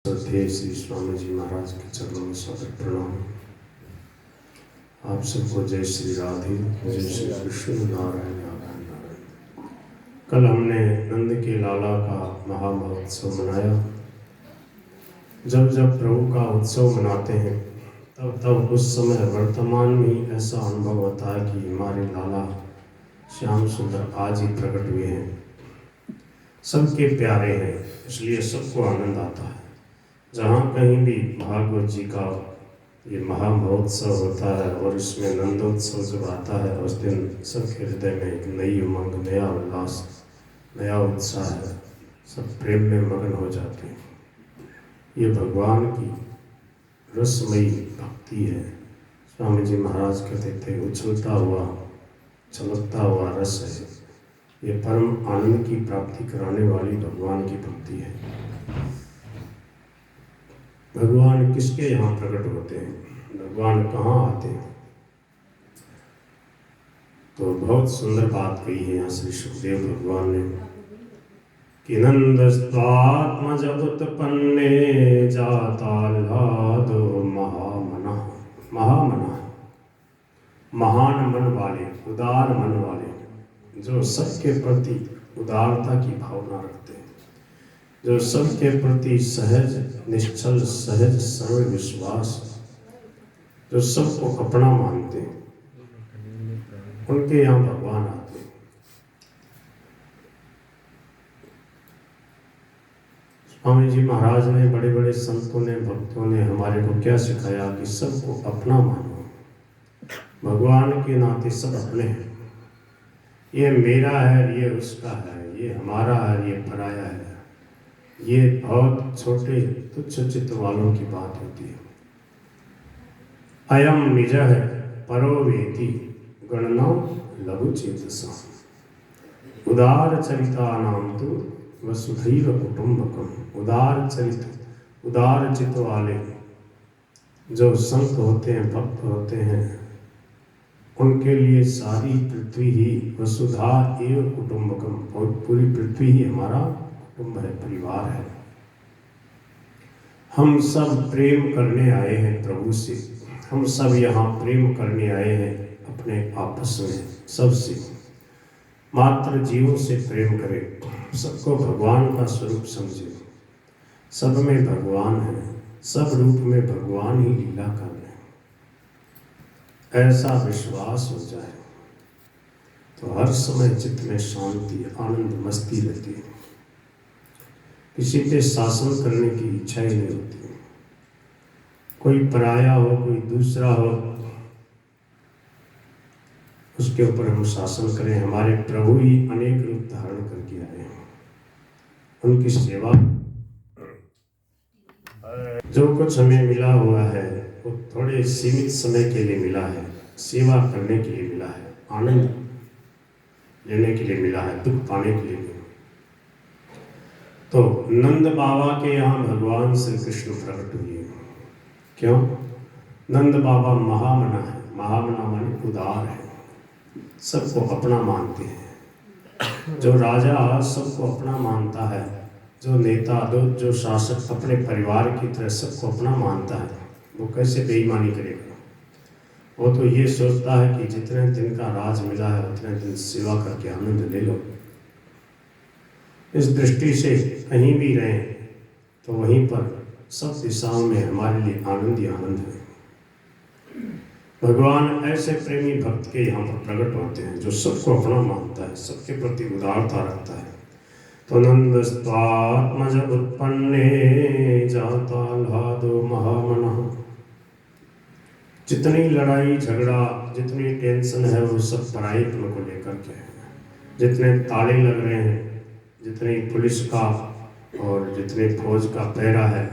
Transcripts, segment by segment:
श्रद्धेय श्री स्वामी जी महाराज के चरणों में सादर प्रणाम। आप सबको जय श्री राधे, जय श्री कृष्ण, नारायण नारायण नारायण। कल हमने नंद के लाला का महामहोत्सव मनाया। जब जब प्रभु का उत्सव मनाते हैं तब तब उस समय वर्तमान में ऐसा अनुभव होता है कि हमारे लाला श्याम सुंदर आज ही प्रकट हुए हैं। सबके प्यारे हैं, इसलिए सबको आनंद आता है। जहाँ कहीं भी भागवत जी का ये महामहोत्सव होता है और इसमें नंदोत्सव जब आता है उस दिन सबके हृदय में एक नई उमंग, नया उल्लास, नया उत्साह है। सब प्रेम में मगन हो जाते हैं। ये भगवान की रसमयी भक्ति है। स्वामी जी महाराज कहते थे, उछलता हुआ चमकता हुआ रस है। ये परम आनंद की प्राप्ति कराने वाली भगवान की भक्ति है। भगवान किसके यहाँ प्रकट होते हैं, भगवान कहाँ आते हैं? तो बहुत सुंदर बात कही है यहाँ श्री सुखदेव भगवान ने कि नंदस्त्वात्मज उत्पन्ने जाताल्हादो महामना। महामना, महान मन वाले, उदार मन वाले, जो सबके प्रति उदारता की भावना रखते हैं, जो सबके प्रति सहज निश्चल सहज सरल विश्वास, जो सबको अपना मानते हैं, उनके यहाँ भगवान आते हैं। स्वामी जी महाराज ने, बड़े बड़े संतों ने, भक्तों ने हमारे को क्या सिखाया कि सबको अपना मानो। भगवान के नाते सब अपने हैं। ये मेरा है, ये उसका है, ये हमारा है, ये पराया है। ये बहुत छोटे तुच्छ चित्त वालों की बात होती है। अयम निज है परो वेति गणना लघु चेतसा। उदार चरिता नाम तो वसुधैव कुटुंबकम। उदार चरित, उदार चित्त वाले जो संत होते हैं, भक्त होते हैं, उनके लिए सारी पृथ्वी ही वसुधा एव कुटुंबकम, और पूरी पृथ्वी ही हमारा कुटुंब है, परिवार है। हम सब प्रेम करने आए हैं प्रभु से। हम सब यहाँ प्रेम करने आए हैं अपने आपस में, सबसे। मात्र जीवों से प्रेम करें, सबको भगवान का स्वरूप समझे। सब में भगवान है, सब रूप में भगवान ही लीला कर रहे हैं। ऐसा विश्वास हो जाए तो हर समय चित्त में शांति, आनंद, मस्ती रहती है। किसी पे शासन करने की इच्छा ही नहीं होती। कोई पराया हो, कोई दूसरा हो, उसके ऊपर हम शासन करें। हमारे प्रभु ही अनेक रूप धारण करके आए हैं। उनकी सेवा, जो कुछ हमें मिला हुआ है वो थोड़े सीमित समय के लिए मिला है, सेवा करने के लिए मिला है, आनंद लेने के लिए मिला है, दुख पाने के लिए नहीं। तो नंद बाबा के यहाँ भगवान श्री कृष्ण प्रकट हुए। क्यों? नंद बाबा महामना है। महामना माने उदार है, सबको अपना मानते हैं। जो राजा सबको अपना मानता है, जो नेता, जो शासक अपने परिवार की तरह सबको अपना मानता है, वो कैसे बेईमानी करेगा? वो तो ये सोचता है कि जितने दिन का राज मिला है उतने दिन सेवा करके आनंद ले लो। इस दृष्टि से कहीं भी रहें तो वहीं पर सब दिशाओं में हमारे लिए आनंद ही आनंद है। भगवान ऐसे प्रेमी भक्त के यहाँ पर प्रकट होते हैं जो सबको अपना मानता है, सबके प्रति उदारता रखता है। तो नंदस्त्वात्मज उत्पन्ने जाताल्हादो महामनः। जितनी लड़ाई झगड़ा, जितनी टेंशन है वो सब पराईपन को लेकर के है। जितने ताले लग रहे हैं, जितनी पुलिस का और जितने फौज का पहरा है,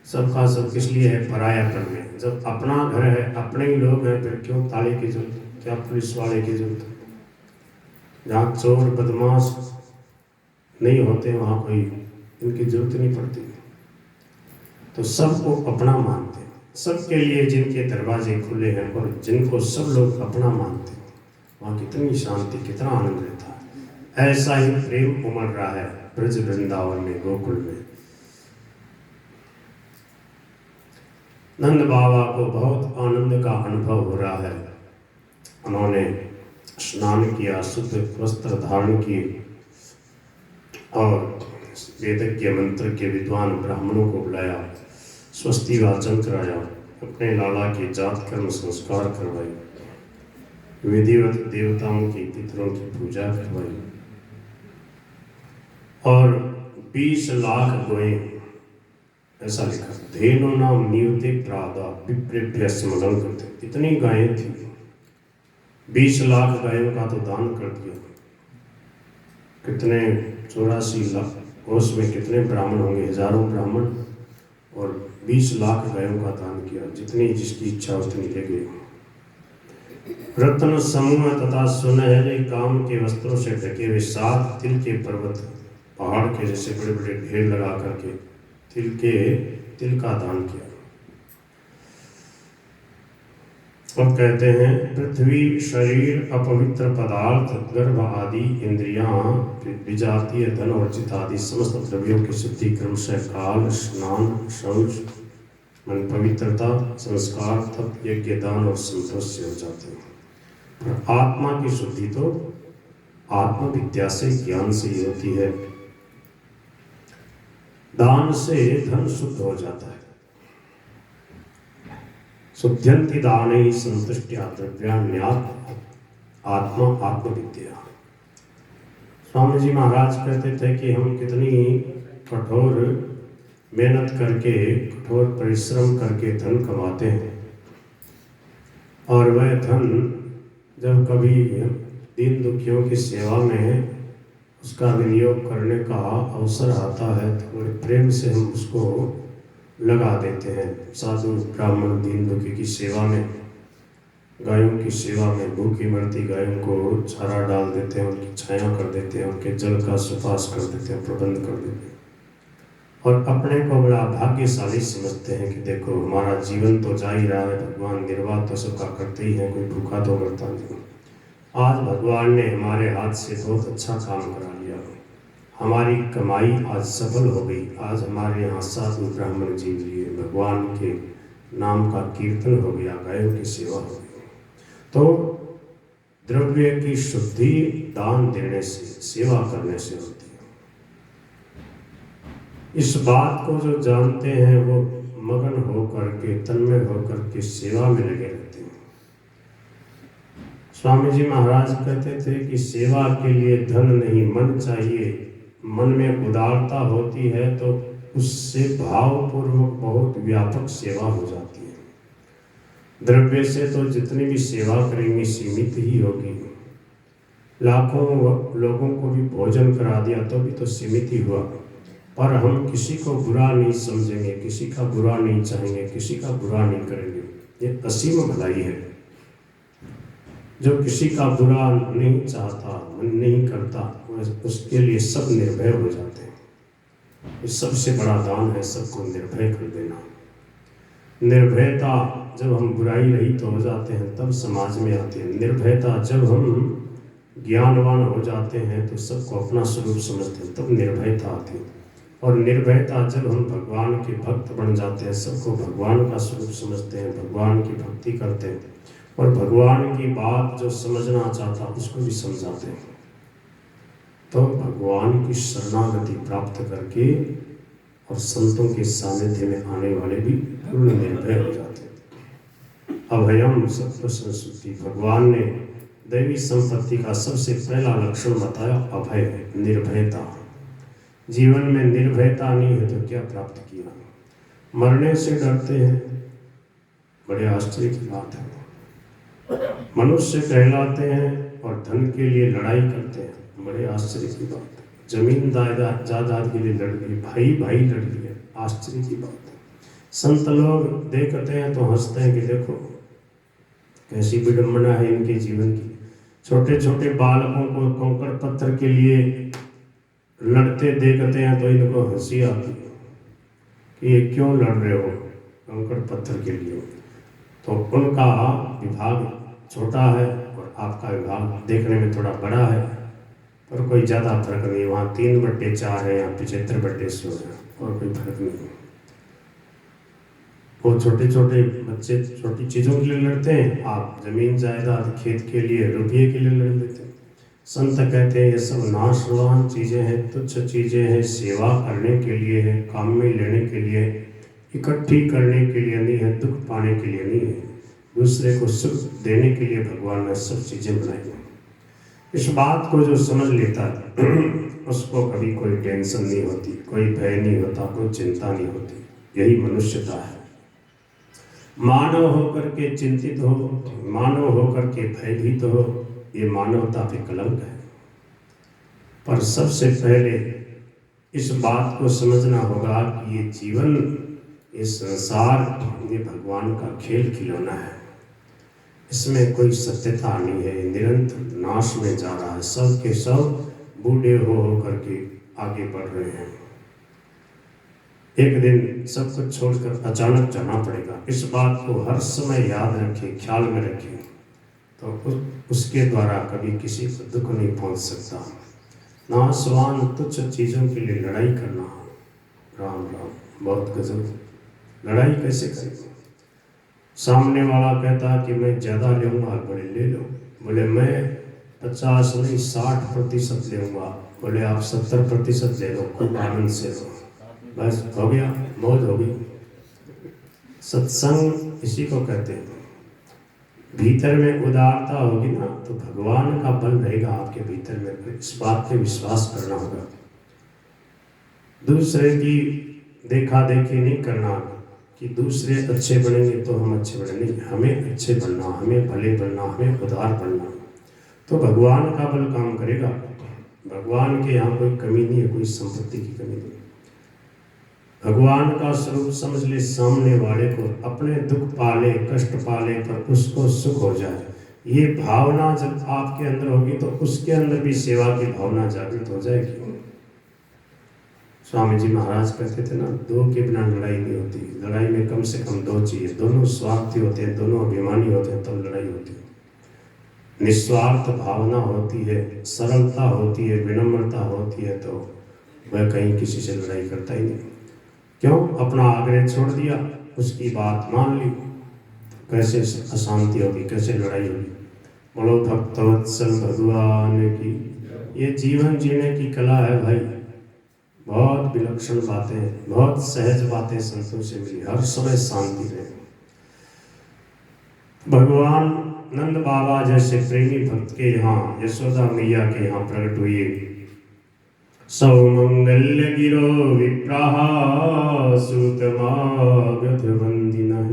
सबका सब किस लिए है? परायापन में। जब अपना घर है, अपने ही लोग हैं, फिर क्यों ताले की जरूरत, क्या पुलिस वाले की जरूरत? जहाँ चोर बदमाश नहीं होते वहाँ कोई इनकी जरूरत नहीं पड़ती। तो सबको अपना मानते हैं। सबके लिए जिनके दरवाजे खुले हैं और जिनको सब लोग अपना मानते हैं, वहाँ कितनी शांति, कितना आनंद रहता है। ऐसा ही प्रेम उमड़ रहा है ब्रज वृंदावन में, गोकुल में। नंद बाबा को बहुत आनंद का अनुभव हो रहा है। उन्होंने स्नान किया, शुद्ध वस्त्र धारण किए और वेदज्ञ मंत्र के विद्वान ब्राह्मणों को बुलाया, स्वस्ति वाचन कराया, अपने लाला के जात कर्म संस्कार करवाए, विधिवत देवताओं की पितरों की पूजा करवाई और 20 लाख गोएं, ऐसा लिखा, धेनु नाम नियुते प्रादा विप्रेभ्य स्मरण करते, इतनी गायें थी। 20 लाख गायों का तो दान कर दिया। कितने 84 लाख, उसमें कितने ब्राह्मण होंगे, हजारों ब्राह्मण, और 20 लाख गायों का दान किया। जितनी जिसकी इच्छा उतनी ले गई। रत्न समूह तथा सुनहरे काम के वस्त्रों से ढके हुए 7 तिल के पर्वत, पहाड़ के जैसे बड़े बड़े ढेर लगा करके तिल का दान किया। अब कहते हैं, पृथ्वी, शरीर, अपवित्र पदार्थ, गर्भ आदि इंद्रियां, विजातीय धन और चित आदि समस्त द्रव्यों की शुद्धि क्रमशः काल, स्नान, शौच, मन पवित्रता, संस्कार, तप, यज्ञ, दान और संतोष से हो जाते हैं। पर आत्मा की शुद्धि तो आत्मविद्या से, ज्ञान से ही होती है। दान से धन शुद्ध हो जाता है। शुद्ध्यंति दाने संतुष्ट्या द्रव्याण्यात् आत्मा आत्मविद्या। स्वामी जी महाराज कहते थे कि हम कितनी कठोर मेहनत करके, कठोर परिश्रम करके धन कमाते हैं, और वह धन जब कभी दीन दुखियों की सेवा में उसका विनियोग करने का अवसर आता है तो बड़े प्रेम से हम उसको लगा देते हैं। साधु ब्राह्मण दीन दुखी की सेवा में, गायों की सेवा में, भूखी मरती गायों को चारा डाल देते हैं, उनकी छाया कर देते हैं, उनके जल का सुपास कर देते हैं, प्रबंध कर देते हैं, और अपने को बड़ा भाग्यशाली समझते हैं कि देखो हमारा जीवन तो जा ही रहा है, भगवान निर्वाह तो सबका करते ही हैं, कोई भूखा तो मरता नहीं। आज भगवान ने हमारे हाथ से बहुत अच्छा काम करा लिया, हमारी कमाई आज सफल हो गई। आज हमारे यहाँ साधु ब्राह्मण जीव लिए, भगवान के नाम का कीर्तन हो गया, गायों की सेवा हो गई। तो द्रव्य की शुद्धि दान देने से, सेवा करने से होती है। इस बात को जो जानते हैं वो मगन होकर के, तन्मय होकर के सेवा में लगे रहते हैं। स्वामी जी महाराज कहते थे कि सेवा के लिए धन नहीं, मन चाहिए। मन में उदारता होती है तो उससे भावपूर्वक बहुत व्यापक सेवा हो जाती है। द्रव्य से तो जितनी भी सेवा करेंगे सीमित ही होगी। लाखों लोगों को भी भोजन करा दिया तो भी तो सीमित ही हुआ। पर हम किसी को बुरा नहीं समझेंगे, किसी का बुरा नहीं चाहेंगे, किसी का बुरा नहीं करेंगे। ये असीम भलाई है। जो किसी का बुरा नहीं चाहता, मन नहीं करता, उसके लिए सब निर्भय हो जाते हैं। ये सबसे बड़ा दान है, सबको निर्भय कर देना। निर्भयता जब हम बुराई रहित हो जाते हैं तब समाज में आते हैं। निर्भयता जब हम ज्ञानवान हो जाते हैं तो सबको अपना स्वरूप समझते हैं, तब निर्भयता आती है। और निर्भयता जब हम भगवान के भक्त बन जाते हैं, सबको भगवान का स्वरूप समझते हैं, भगवान की भक्ति करते हैं, और भगवान की बात जो समझना चाहता उसको भी समझाते हैं, तो भगवान की शरणागति प्राप्त करके और संतों के सानिध्य में आने वाले भी पूर्ण निर्भय हो जाते हैं। अभयम सत्व संस्कृति, भगवान ने दैवी संपत्ति का सबसे पहला लक्षण बताया, अभय, निर्भयता। जीवन में निर्भयता नहीं है तो क्या प्राप्त किया? मरने से डरते हैं, बड़े आश्चर्य की बात है। मनुष्य कहलाते हैं और धन के लिए लड़ाई करते हैं, बड़े आश्चर्य की बात है। जमीन जायदाद के लिए लड़ लिए, भाई भाई लड़ लिए, आश्चर्य की बात है। संत लोग देखते हैं तो हंसते हैं कि देखो कैसी विडंबना है इनके जीवन की। छोटे छोटे बालकों को कंकड़ पत्थर के लिए लड़ते देखते हैं तो इनको हंसी आती है कि ये क्यों लड़ रहे हो कंकड़ पत्थर के लिए। तो उनका विभाग छोटा है और आपका विभाग देखने में थोड़ा बड़ा है, पर कोई ज़्यादा फर्क नहीं। वहाँ 3/4 है, यहाँ 75/100 है, और कोई फर्क नहीं। वो छोटे छोटे बच्चे छोटी चीज़ों के लिए लड़ते हैं, आप जमीन जायदाद खेत के लिए रुपये के लिए लड़ लेते हैं। संत कहते हैं ये सब नाशवान चीज़ें हैं, तुच्छ चीज़ें हैं, सेवा करने के लिए है, काम में लेने के लिए, इकट्ठी करने के लिए नहीं है, दुख पाने के लिए नहीं है, दूसरे को सुख देने के लिए भगवान ने सब चीज़ें बनाई हैं। इस बात को जो समझ लेता है उसको कभी कोई टेंशन नहीं होती, कोई भय नहीं होता, कोई चिंता नहीं होती। यही मनुष्यता है। मानव होकर के चिंतित हो, मानव होकर के भयभीत हो, ये मानवता पे कलंक है। पर सबसे पहले इस बात को समझना होगा कि ये जीवन, ये संसार, ये भगवान का खेल खिलौना है। इसमें कोई सत्यता नहीं है, निरंतर नाश में जा रहा है। सब के सब बूढ़े हो करके आगे बढ़ रहे हैं। एक दिन सब कुछ छोड़कर अचानक जाना पड़ेगा। इस बात को हर समय याद रखें, ख्याल में रखें, तो उसके द्वारा कभी किसी को दुख नहीं पहुंच सकता। नाशवान तुच्छ चीज़ों के लिए लड़ाई करना, राम राम, बहुत गजब। लड़ाई कैसे करें? सामने वाला कहता कि मैं ज़्यादा लूँगा, बोले ले लो। बोले मैं 50 नहीं 60% लेऊँगा, बोले आप 70% ले लो, खूब आनंद से लो, बस हो गया, मौज हो गई। सत्संग इसी को कहते हैं। भीतर में उदारता होगी ना तो भगवान का बल रहेगा आपके भीतर में। इस बात पे विश्वास करना होगा। दूसरे की देखा देखी नहीं करना कि दूसरे अच्छे बनेंगे तो हम अच्छे बनेंगे। हमें अच्छे बनना, हमें भले बनना, हमें उदार बनना, तो भगवान का बल काम करेगा। भगवान के यहाँ कोई कमी नहीं है, कोई संपत्ति की कमी नहीं। भगवान का स्वरूप समझ ले, सामने वाले को अपने दुख पाले, कष्ट पाले पर उसको सुख हो जाए, ये भावना जब आपके अंदर होगी तो उसके अंदर भी सेवा की भावना जागृत हो जाएगी। स्वामी जी महाराज कहते थे ना, दो के बिना लड़ाई नहीं होती। लड़ाई में कम से कम दो चाहिए, दोनों स्वार्थी होते हैं, दोनों अभिमानी होते हैं, तब लड़ाई होती है। निस्वार्थ भावना होती है, सरलता होती है, विनम्रता होती है, तो वह कहीं किसी से लड़ाई करता ही नहीं। क्यों? अपना आग्रह छोड़ दिया, उसकी बात मान ली, कैसे अशांति होगी, कैसे लड़ाई होगी। बोलो भक्तवत्सल भगवान की। ये जीवन जीने की कला है भाई। बहुत विलक्षण बातें, बहुत सहज बातें संतों से मिली, हर समय शांति रहे। भगवान नंद बाबा जैसे प्रेमी भक्त के यहाँ, यशोदा मैया के यहाँ प्रकट हुए। सौमंगल्य गिरो विप्राः सूतमागध वंदिनः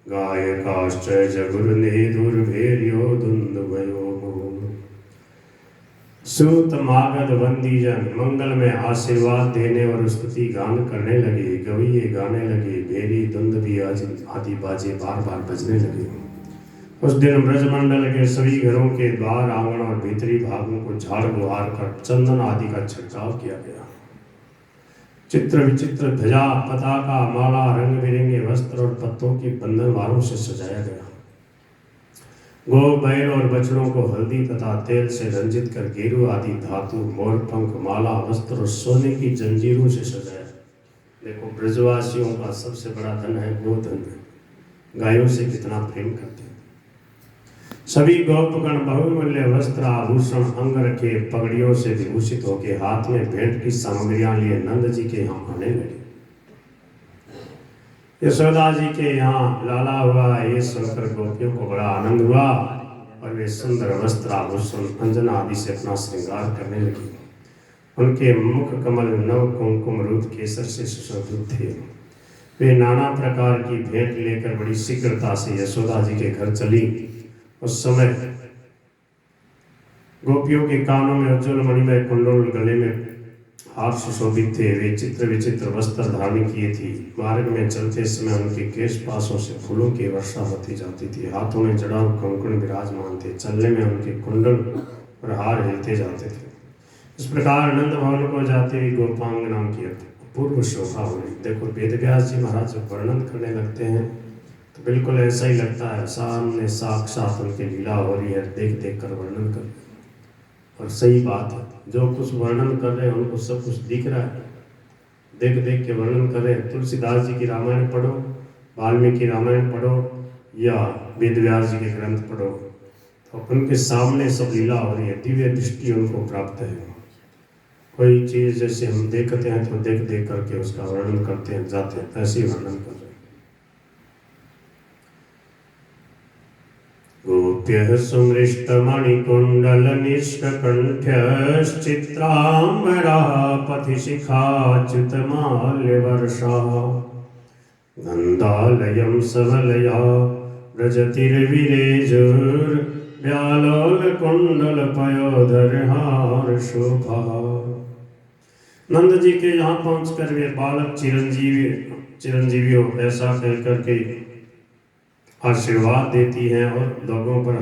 गायकाश्च जगुर्नेदुर्भेर्यो दुन्दुभयो। सूतमागध वंदी जन मंगल में आशीर्वाद देने और स्तुति गान करने लगे, गवैये गाने लगे, भेरी दुंदुभी आदि बाजे बार बार बजने लगे। उस दिन ब्रजमंडल के सभी घरों के द्वार, आंगन और भीतरी भागों को झाड़ बुहार कर चंदन आदि का छिड़काव किया गया। चित्र विचित्र ध्वजा, पताका, माला, रंग बिरंगे वस्त्र और पत्तों की बंधनवारों से सजाया गया। गो, बैल और बछड़ों को हल्दी तथा तेल से रंजित कर गेरू आदि धातु, मोर पंख, माला, वस्त्र और सोने की जंजीरों से सजाया। देखो, ब्रजवासियों का सबसे बड़ा धन है गोधन। गायों से कितना प्रेम करते हैं। सभी गोपगण बहुमूल्य वस्त्र, आभूषण, अंग रखे, पगड़ियों से विभूषित होकर हाथ में भेंट की सामग्रियां लिए नंद जी के यहाँ आने लगे। यशोदा जी के यहाँ लाला हुआ, ये सुनकर गोपियों को बड़ा आनंद हुआ और वे सुंदर वस्त्र, आभूषण, अंजन आदि से अपना श्रृंगार करने लगी। उनके मुख कमल नव कुमकुम रूप केसर से सुशोभित थे। वे नाना प्रकार की भेंट लेकर बड़ी शीघ्रता से यशोदा जी के घर चली। उस समय गोपियों के कानों में उज्ज्वल मणिमय कुंडल, गले में हार सुशोभित थे। वे चित्र विचित्र वस्त्र धारण किए थी। मार्ग में चलते समय उनके केश पासों से फूलों की वर्षा होती जाती थी। हाथों में जड़ाऊ कंकण विराजमान थे। चलने में उनके कुंडल और हार हिलते जाते थे। इस प्रकार नंद भवन को जाते हुए गोपांगना की अपूर्व शोभा हुई। देखो, वेदव्यास जी महाराज जब वर्णन करने लगते हैं तो बिल्कुल ऐसा ही लगता है, सामने साक्षात उनकी लीला हो रही है, देख देख कर वर्णन कर। और सही बात है, जो कुछ वर्णन कर रहे हैं उनको सब कुछ दिख रहा है, देख देख के वर्णन कर रहे हैं। तुलसीदास जी की रामायण पढ़ो, वाल्मीकि रामायण पढ़ो या वेद व्यास जी के ग्रंथ पढ़ो, तो उनके सामने सब लीला हो रही है, दिव्य दृष्टि उनको प्राप्त है। कोई चीज़ जैसे हम देखते हैं तो देख देख करके उसका वर्णन करते हैं, जाते हैं, ऐसे ही वर्णन कर रहे हैं। गोप्यः सुमृष्टमणिकुण्डलनिष्ककण्ठश्चित्राम्बराः पथिशिखाच्युतमाल्यवर्षाः नन्दालयं सबलया व्रजतिर्विरेजुर्व्यालोलकुण्डलपयोधरहारशोभा। नंद जी के यहाँ पहुंचकर वे बालक चिरंजीवी हो ऐसा कहकर के आशीर्वाद देती हैं और लोगों पर